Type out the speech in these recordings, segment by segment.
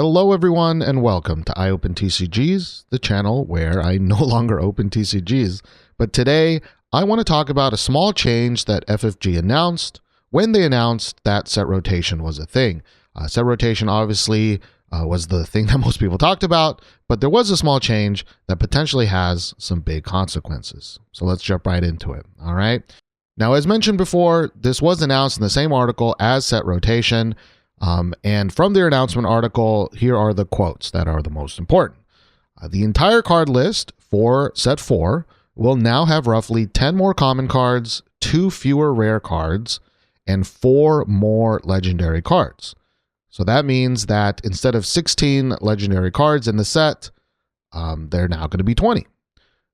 Hello everyone and welcome to iOpenTCGs, the channel where I no longer open TCGs. But today I want to talk about a small change that FFG announced when they announced that set rotation was a thing. Set rotation obviously was the thing that most people talked about, but there was a small change that potentially has some big consequences. So let's jump right into it. All right. Now, as mentioned before, this was announced in the same article as set rotation. And from their announcement article, here are the quotes that are the most important. The entire card list for set 4 will now have roughly 10 more common cards, 2 fewer rare cards, and 4 more legendary cards. So that means that instead of 16 legendary cards in the set, they're now going to be 20.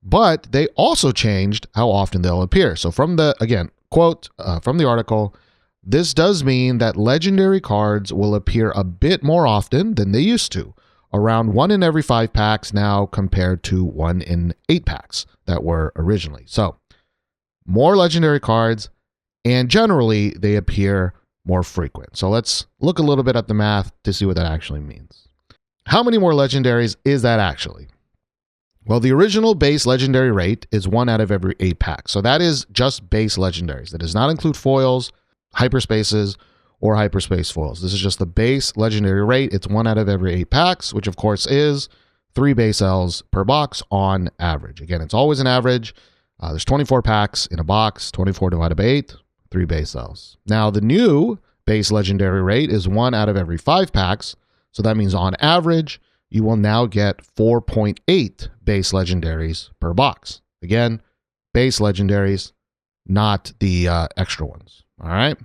But they also changed how often they'll appear. So from the, again, quote from the article, this does mean that legendary cards will appear a bit more often than they used to, around 1 in every 5 packs now compared to 1 in 8 packs that were originally. So more legendary cards, and generally they appear more frequent. So let's look a little bit at the math to see what that actually means. How many more legendaries is that actually? Well, the original base legendary rate is 1 out of every 8 packs. So that is just base legendaries. That does not include foils, hyperspaces, or hyperspace foils. This is just the base legendary rate. It's 1 out of every 8 packs, which of course is 3 base Ls per box on average. Again, it's always an average. There's 24 packs in a box, 24 divided by 8, 3 base Ls. Now, the new base legendary rate is 1 out of every 5 packs. So that means on average, you will now get 4.8 base legendaries per box. Again, base legendaries, not the extra ones. All right.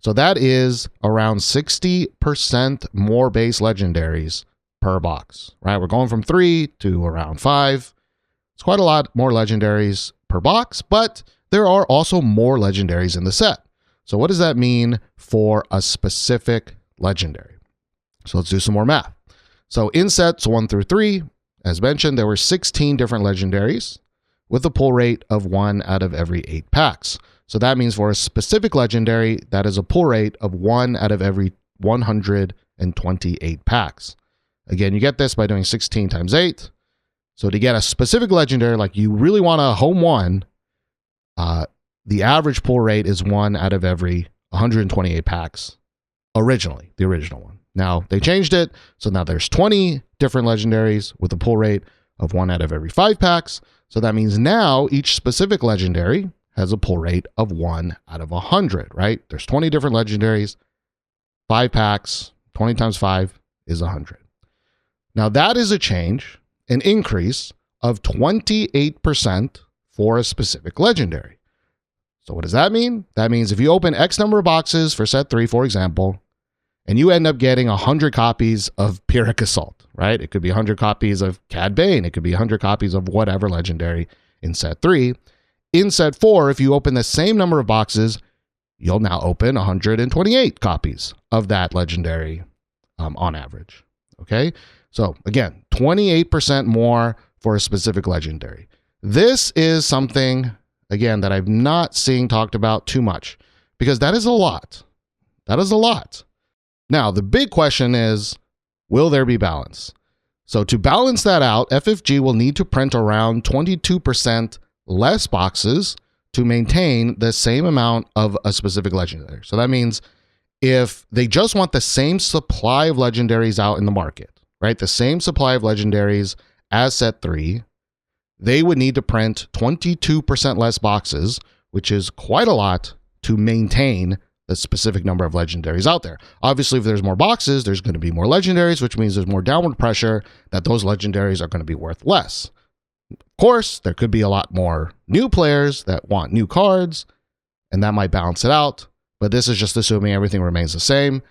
So that is around 60% more base legendaries per box, right? We're going from 3 to around 5. It's quite a lot more legendaries per box, but there are also more legendaries in the set. So what does that mean for a specific legendary? So let's do some more math. So in sets 1 through 3, as mentioned, there were 16 different legendaries with a pull rate of 1 out of every 8 packs. So that means for a specific legendary, that is a pull rate of 1 out of every 128 packs. Again, you get this by doing 16 times 8. So to get a specific legendary, like you really want a home one, the average pull rate is 1 out of every 128 packs originally, the original one. Now, they changed it, so now there's 20 different legendaries with a pull rate of 1 out of every 5 packs. So that means now each specific legendary has a pull rate of 1 out of 100, right? There's 20 different legendaries, 5 packs, 20 times 5 is 100. Now that is a change, an increase of 28% for a specific legendary. So what does that mean? That means if you open X number of boxes for set 3, for example, and you end up getting 100 copies of Pyrrhic Assault, right? It could be 100 copies of Cad Bane. It could be 100 copies of whatever legendary in set 3. In set 4, if you open the same number of boxes, you'll now open 128 copies of that legendary on average. Okay? So again, 28% more for a specific legendary. This is something, again, that I've not seen talked about too much because that is a lot. That is a lot. Now, the big question is, will there be balance? So to balance that out, FFG will need to print around 22% less boxes to maintain the same amount of a specific legendary. So that means if they just want the same supply of legendaries out in the market, right? The same supply of legendaries as set 3, they would need to print 22% less boxes, which is quite a lot to maintain the specific number of legendaries out there. Obviously, if there's more boxes, there's going to be more legendaries, which means there's more downward pressure that those legendaries are going to be worth less. Of course, there could be a lot more new players that want new cards, and that might balance it out. But this is just assuming everything remains the same.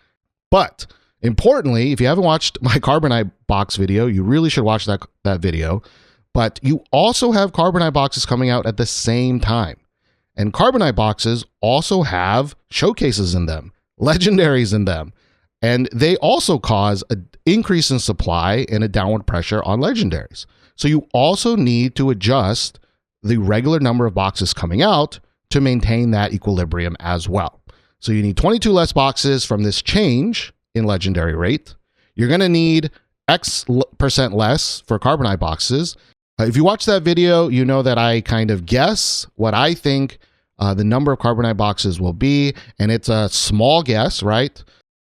But importantly, if you haven't watched my Carbonite box video, you really should watch that video. But you also have Carbonite boxes coming out at the same time. And Carbonite boxes also have showcases in them, legendaries in them. And they also cause an increase in supply and a downward pressure on legendaries. So you also need to adjust the regular number of boxes coming out to maintain that equilibrium as well. So you need 22 less boxes from this change in legendary rate. you're going to need X% less for carbonite boxes. If you watch that video, you know that I kind of guess what I think the number of carbonite boxes will be, and it's a small guess, right?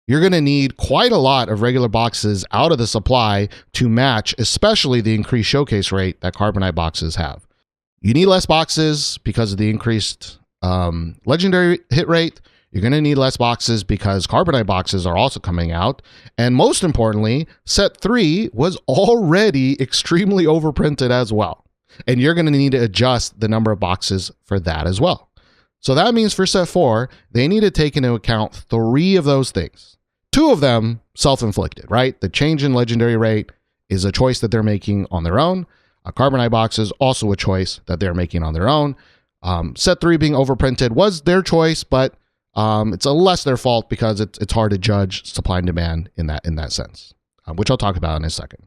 You're going to need quite a lot of regular boxes out of the supply to match, especially the increased showcase rate that carbonite boxes have. You need less boxes because of the increased legendary hit rate. You're going to need less boxes because carbonite boxes are also coming out. And most importantly, set 3 was already extremely overprinted as well. And you're going to need to adjust the number of boxes for that as well. So that means for set 4, they need to take into account 3 of those things. 2 of them self-inflicted, right? The change in legendary rate is a choice that they're making on their own. A carbonite box is also a choice that they're making on their own. Set 3 being overprinted was their choice, but it's a less their fault because it's hard to judge supply and demand in that sense, which I'll talk about in a second.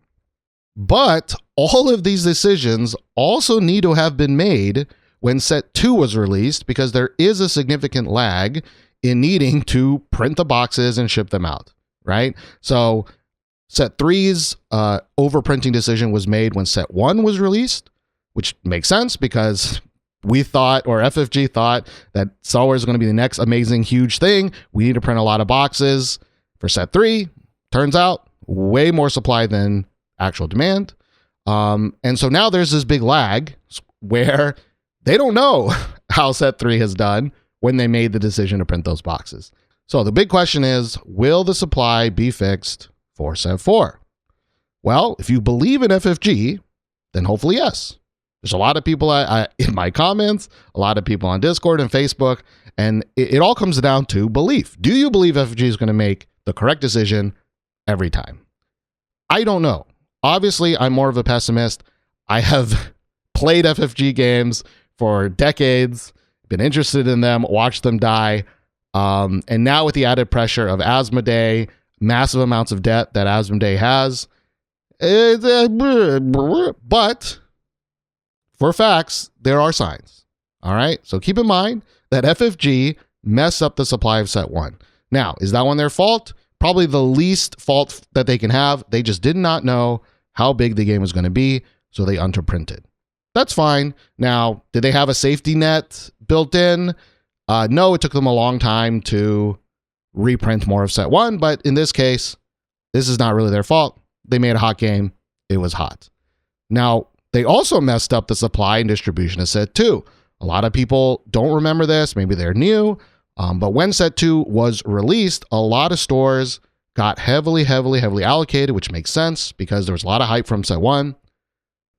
But all of these decisions also need to have been made when set 2 was released, because there is a significant lag in needing to print the boxes and ship them out, right? So set 3's overprinting decision was made when set 1 was released, which makes sense because we thought, or FFG thought, that Star Wars is going to be the next amazing, huge thing. We need to print a lot of boxes for set 3. Turns out, way more supply than actual demand. And so now there's this big lag where they don't know how set 3 has done when they made the decision to print those boxes. So the big question is, will the supply be fixed for set 4? Well, if you believe in FFG, then hopefully yes. There's a lot of people in my comments, a lot of people on Discord and Facebook, and it all comes down to belief. Do you believe FFG is going to make the correct decision every time? I don't know. Obviously, I'm more of a pessimist. I have played FFG games for decades, been interested in them, watched them die, and now with the added pressure of Asmodee, massive amounts of debt that Asmodee has, but for facts, there are signs. All right. So keep in mind that FFG messed up the supply of set 1. Now, is that one their fault? Probably the least fault that they can have. They just did not know how big the game was going to be, so they underprinted. That's fine. Now, did they have a safety net built in? No, it took them a long time to reprint more of set 1, but in this case, this is not really their fault. They made a hot game. It was hot. Now, they also messed up the supply and distribution of set 2. A lot of people don't remember this. Maybe they're new. But when set 2 was released, a lot of stores got heavily allocated, which makes sense because there was a lot of hype from set 1.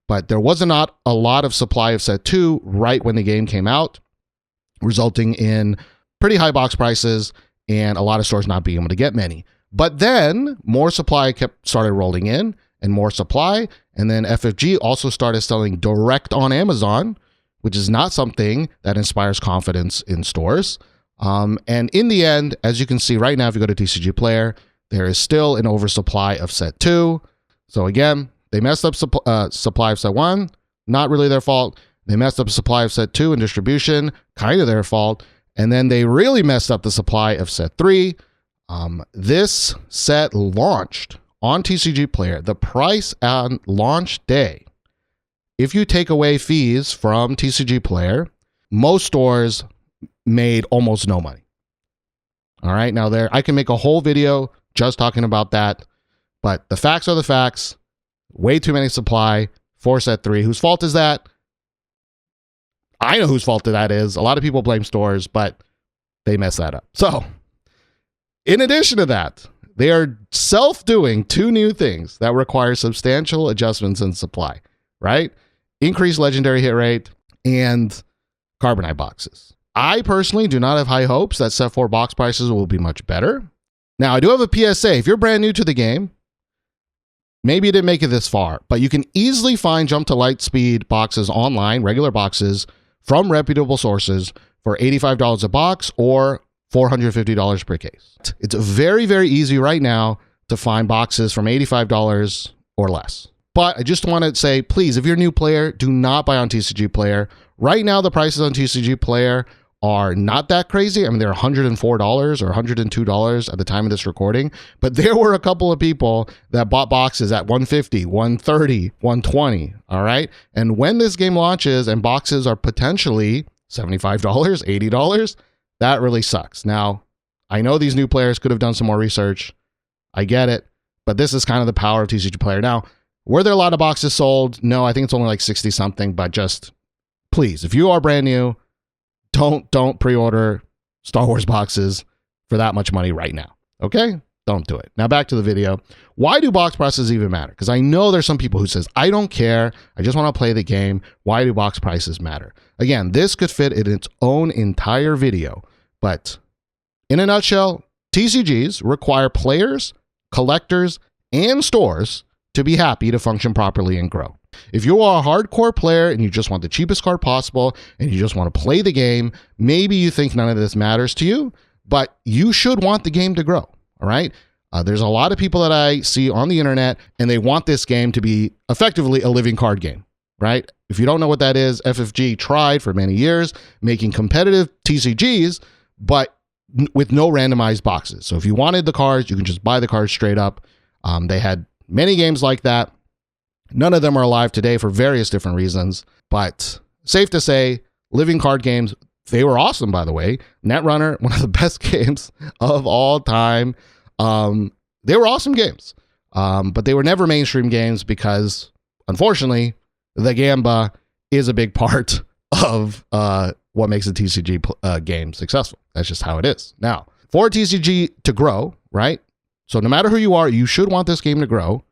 But there was not a lot of supply of set 2 right when the game came out, resulting in pretty high box prices and a lot of stores not being able to get many. But then more supply started rolling in, and more supply. And then FFG also started selling direct on Amazon, which is not something that inspires confidence in stores. And in the end, as you can see right now, if you go to TCG Player, there is still an oversupply of set 2. So again, they messed up supply of set 1, not really their fault. They messed up supply of set 2 and distribution, kind of their fault. And then they really messed up the supply of set 3. This set launched on TCG Player. The price on launch day, if you take away fees from TCG Player, most stores made almost no money. All right, now I can make a whole video just talking about that, but the facts are the facts. Way too many supply for set 3. Whose fault is that? I know whose fault that is. A lot of people blame stores, but they messed that up. So, in addition to that, they are self-doing 2 new things that require substantial adjustments in supply, right? Increased legendary hit rate and carbonite boxes. I personally do not have high hopes that set 4 box prices will be much better. Now, I do have a PSA. If you're brand new to the game, maybe you didn't make it this far, but you can easily find Jump to Lightspeed boxes online, regular boxes, from reputable sources for $85 a box or $450 per case. It's very, very easy right now to find boxes from $85 or less. But I just want to say, please, if you're a new player, do not buy on TCG Player. Right now, the prices on TCG Player are not that crazy. I mean, they're $104 or $102 at the time of this recording, but there were a couple of people that bought boxes at $150, $130, $120, all right? And when this game launches and boxes are potentially $75, $80, that really sucks. Now, I know these new players could have done some more research. I get it, but this is kind of the power of TCG Player. Now, were there a lot of boxes sold? No, I think it's only like 60 something, but just please, if you are brand new, don't pre-order Star Wars boxes for that much money right now. Okay? Don't do it. Now back to the video. Why do box prices even matter? Because I know there's some people who says, I don't care. I just want to play the game. Why do box prices matter? Again, this could fit in its own entire video, but in a nutshell, TCGs require players, collectors, and stores to be happy to function properly and grow. If you are a hardcore player and you just want the cheapest card possible and you just want to play the game, maybe you think none of this matters to you, but you should want the game to grow, all right? There's a lot of people that I see on the internet and they want this game to be effectively a living card game, right? If you don't know what that is, FFG tried for many years making competitive TCGs, but with no randomized boxes. So if you wanted the cards, you can just buy the cards straight up. They had many games like that. None of them are alive today for various different reasons, but safe to say, living card games, they were awesome, by the way. Netrunner, one of the best games of all time. They were awesome games, but they were never mainstream games because, unfortunately, the Gamba is a big part of what makes a TCG game successful. That's just how it is. Now, for a TCG to grow, right? So no matter who you are, you should want this game to grow.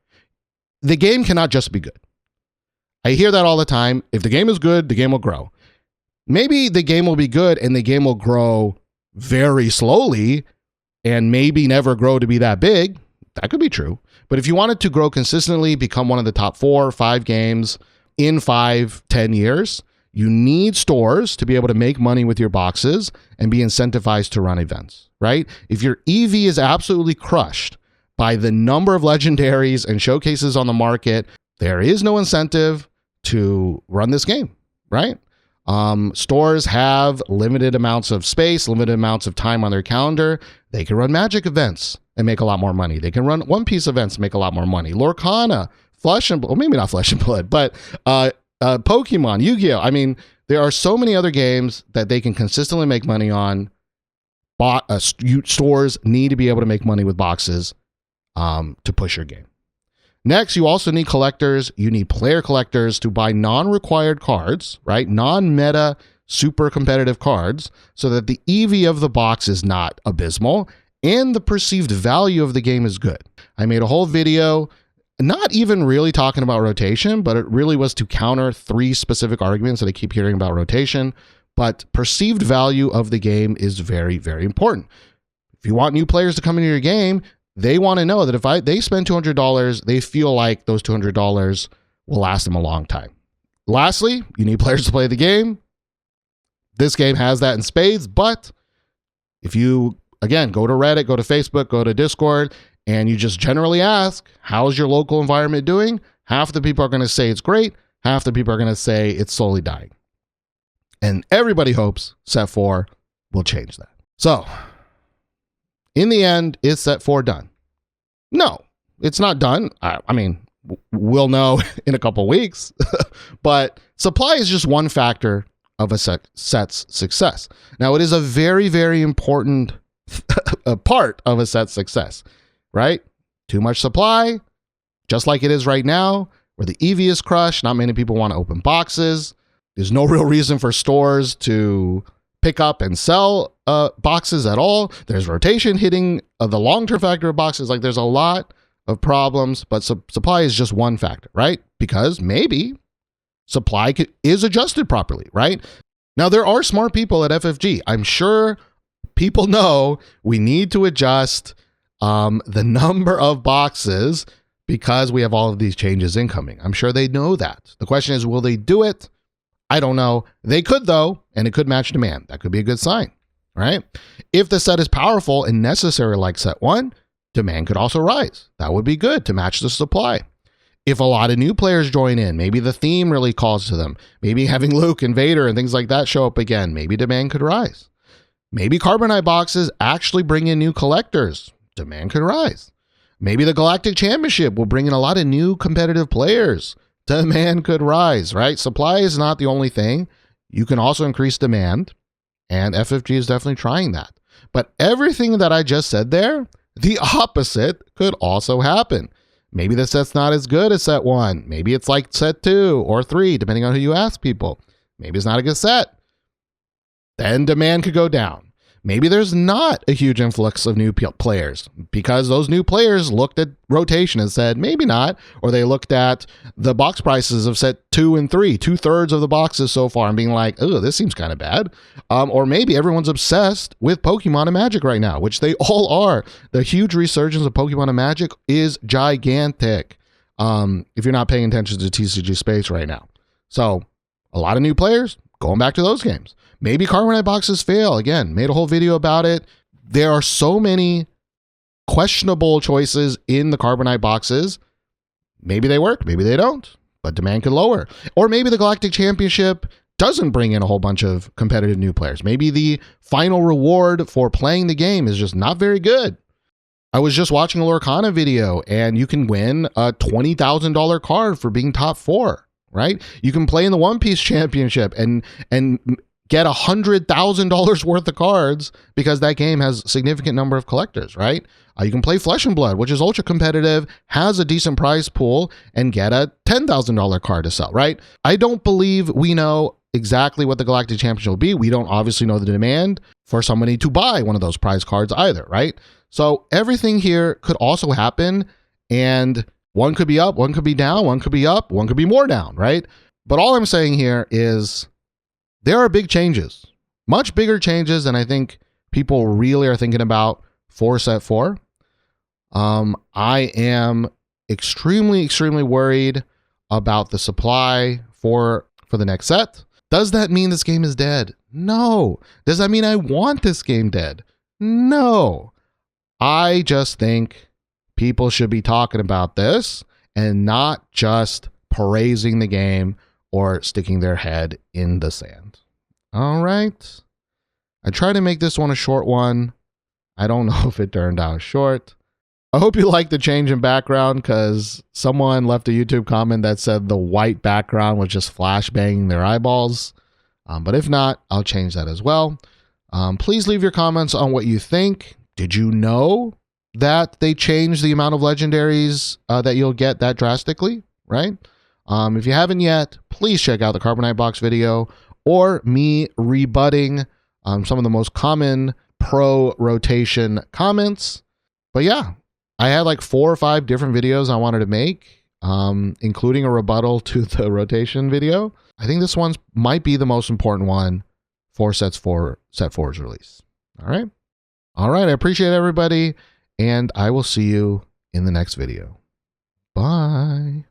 The game cannot just be good. I hear that all the time. If the game is good, the game will grow. Maybe the game will be good and the game will grow very slowly and maybe never grow to be that big. That could be true. But if you want it to grow consistently, become one of the top 4 or 5 games in 5-10 years, you need stores to be able to make money with your boxes and be incentivized to run events, right? If your EV is absolutely crushed by the number of legendaries and showcases on the market, there is no incentive to run this game, right? Stores have limited amounts of space, limited amounts of time on their calendar. They can run Magic events and make a lot more money. They can run One Piece events and make a lot more money. Lorcana, Flesh and Blood, well, maybe not Flesh and Blood, but Pokemon, Yu-Gi-Oh! I mean, there are so many other games that they can consistently make money on. Stores need to be able to make money with boxes to push your game. Next, you also need collectors. You need player collectors to buy non-required cards, right? Non-meta, super competitive cards, so that the EV of the box is not abysmal and the perceived value of the game is good. I made a whole video, not even really talking about rotation, but it really was to counter 3 specific arguments that I keep hearing about rotation. But perceived value of the game is very, very important. If you want new players to come into your game, they want to know that if they spend $200, they feel like those $200 will last them a long time. Lastly, you need players to play the game. This game has that in spades, but if you, again, go to Reddit, go to Facebook, go to Discord, and you just generally ask, how's your local environment doing? Half the people are going to say it's great. Half the people are going to say it's slowly dying. And everybody hopes Set 4 will change that. So, in the end, is Set 4 done? No, it's not done. I mean, we'll know in a couple weeks. But supply is just one factor of a set's success. Now, it is a very, very important part of a set's success, right? Too much supply, just like it is right now, where the EV is crushed. Not many people want to open boxes. There's no real reason for stores to pick up and sell boxes at all. There's rotation hitting the long-term factor of boxes. Like, there's a lot of problems, but supply is just one factor, right? Because maybe supply is adjusted properly, right? Now, there are smart people at FFG. I'm sure people know we need to adjust the number of boxes because we have all of these changes incoming. I'm sure they know that. The question is, will they do it? I don't know. They could, though, and it could match demand. That could be a good sign, right? If the set is powerful and necessary like Set 1, demand could also rise. That would be good to match the supply. If a lot of new players join in, maybe the theme really calls to them. Maybe having Luke and Vader and things like that show up again. Maybe demand could rise. Maybe Carbonite boxes actually bring in new collectors. Demand could rise. Maybe the Galactic Championship will bring in a lot of new competitive players. Demand could rise, right? Supply is not the only thing. You can also increase demand, and FFG is definitely trying that. But everything that I just said there, the opposite could also happen. Maybe the set's not as good as set 1. Maybe it's like set 2 or 3, depending on who you ask people. Maybe it's not a good set. Then demand could go down. Maybe there's not a huge influx of new players because those new players looked at rotation and said, maybe not. Or they looked at the box prices of set 2 and 3, 2/3 of the boxes so far, and being like, oh, this seems kind of bad. Or maybe everyone's obsessed with Pokemon and Magic right now, which they all are. The huge resurgence of Pokemon and Magic is gigantic if you're not paying attention to TCG space right now. So a lot of new players going back to those games. Maybe Carbonite boxes fail. Again, made a whole video about it. There are so many questionable choices in the Carbonite boxes. Maybe they work, maybe they don't, but demand could lower. Or maybe the Galactic Championship doesn't bring in a whole bunch of competitive new players. Maybe the final reward for playing the game is just not very good. I was just watching a Lorcana video, and you can win a $20,000 card for being top 4, right? You can play in the One Piece Championship and get $100,000 worth of cards because that game has a significant number of collectors, right? You can play Flesh and Blood, which is ultra competitive, has a decent prize pool, and get a $10,000 card to sell, right? I don't believe we know exactly what the Galactic Championship will be. We don't obviously know the demand for somebody to buy one of those prize cards either, right? So everything here could also happen, and one could be up, one could be down, one could be up, one could be more down, right? But all I'm saying here is there are big changes, much bigger changes than I think people really are thinking about for set 4. I am extremely worried about the supply for the next set. Does that mean this game is dead? No. Does that mean I want this game dead? No. I just think people should be talking about this and not just praising the game or sticking their head in the sand. All right. I tried to make this one a short one. I don't know if it turned out short. I hope you like the change in background because someone left a YouTube comment that said the white background was just flashbanging their eyeballs. But if not, I'll change that as well. Please leave your comments on what you think. Did you know that they changed the amount of legendaries that you'll get that drastically, right? If you haven't yet, please check out the Carbonite box video or me rebutting some of the most common pro rotation comments. But yeah, I had like 4 or 5 different videos I wanted to make, including a rebuttal to the rotation video. I think this one might be the most important one for set 4's release. All right. I appreciate everybody, and I will see you in the next video. Bye.